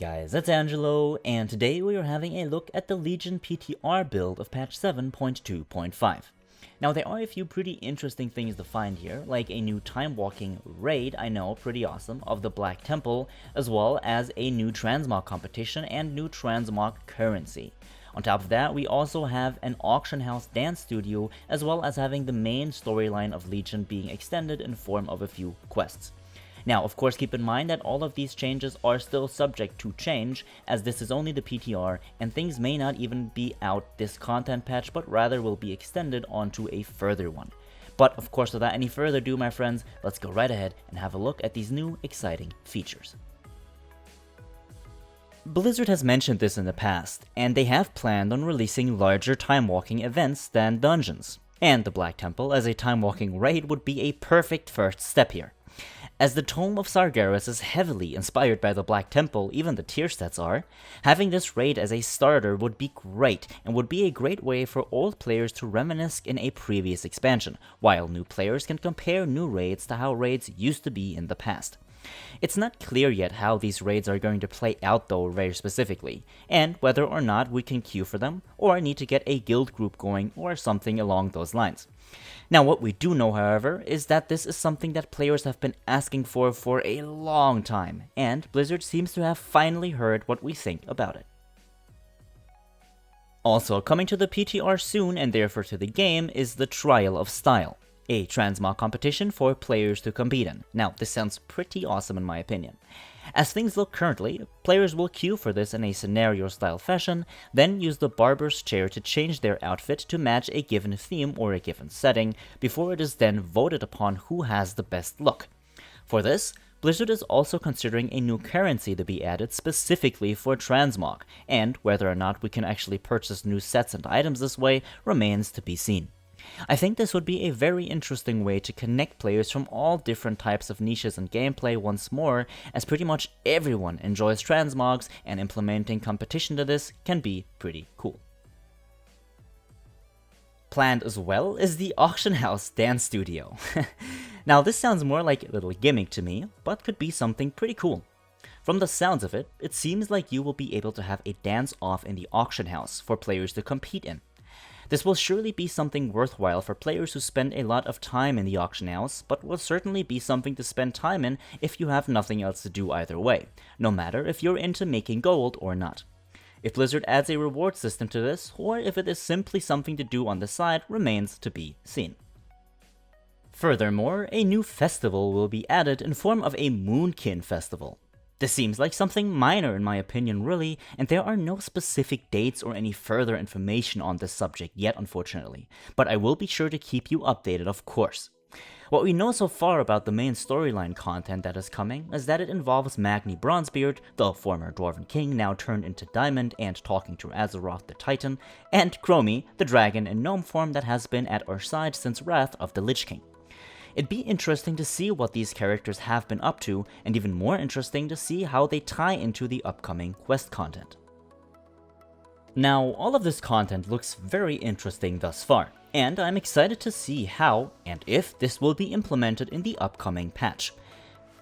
guys, it's Angelo, and today we are having a look at the Legion PTR build of patch 7.2.5. Now there are a few pretty interesting things to find here, like a new Timewalking Raid, I know, pretty awesome, of the Black Temple, as well as a new Transmog Competition and new Transmog currency. On top of that, we also have an auction house dance studio, as well as having the main storyline of Legion being extended in form of a few quests. Now, of course, keep in mind that all of these changes are still subject to change, as this is only the PTR, and things may not even be out this content patch, but rather will be extended onto a further one. But, of course, without any further ado, my friends, let's go right ahead and have a look at these new, exciting features. Blizzard has mentioned this in the past, and they have planned on releasing larger time-walking events than dungeons. And the Black Temple as a time-walking raid would be a perfect first step here. As the Tome of Sargeras is heavily inspired by the Black Temple, even the tier stats are, having this raid as a starter would be great, and would be a great way for old players to reminisce in a previous expansion, while new players can compare new raids to how raids used to be in the past. It's not clear yet how these raids are going to play out though very specifically, and whether or not we can queue for them, or need to get a guild group going, or something along those lines. Now what we do know, however, is that this is something that players have been asking for a long time, and Blizzard seems to have finally heard what we think about it. Also coming to the PTR soon, and therefore to the game, is the Trial of Style, a Transmog competition for players to compete in. Now this sounds pretty awesome in my opinion. As things look currently, players will queue for this in a scenario-style fashion, then use the barber's chair to change their outfit to match a given theme or a given setting, before it is then voted upon who has the best look. For this, Blizzard is also considering a new currency to be added specifically for Transmog, and whether or not we can actually purchase new sets and items this way remains to be seen. I think this would be a very interesting way to connect players from all different types of niches and gameplay once more, as pretty much everyone enjoys transmogs, and implementing competition to this can be pretty cool. Planned as well is the auction house dance studio. Now this sounds more like a little gimmick to me, but could be something pretty cool. From the sounds of it, it seems like you will be able to have a dance off in the auction house for players to compete in. This will surely be something worthwhile for players who spend a lot of time in the auction house, but will certainly be something to spend time in if you have nothing else to do either way, no matter if you're into making gold or not. If Blizzard adds a reward system to this, or if it is simply something to do on the side, remains to be seen. Furthermore, a new festival will be added in form of a Moonkin Festival. This seems like something minor in my opinion really, and there are no specific dates or any further information on this subject yet unfortunately, but I will be sure to keep you updated of course. What we know so far about the main storyline content that is coming is that it involves Magni Bronzebeard, the former Dwarven King now turned into Diamond and talking to Azeroth the Titan, and Chromie, the dragon in gnome form that has been at our side since Wrath of the Lich King. It'd be interesting to see what these characters have been up to, and even more interesting to see how they tie into the upcoming quest content. Now, all of this content looks very interesting thus far, and I'm excited to see how, and if, this will be implemented in the upcoming patch.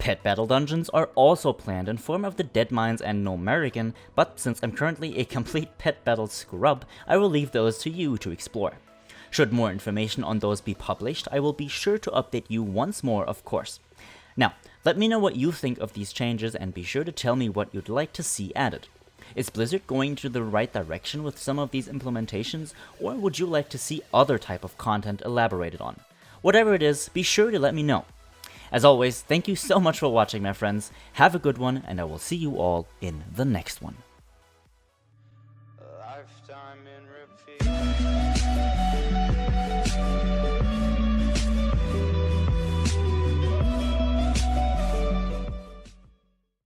Pet battle dungeons are also planned in form of the Deadmines and Gnomerican, but since I'm currently a complete pet battle scrub, I will leave those to you to explore. Should more information on those be published, I will be sure to update you once more, of course. Now, let me know what you think of these changes, and be sure to tell me what you'd like to see added. Is Blizzard going to the right direction with some of these implementations, or would you like to see other type of content elaborated on? Whatever it is, be sure to let me know. As always, thank you so much for watching, my friends. Have a good one, and I will see you all in the next one.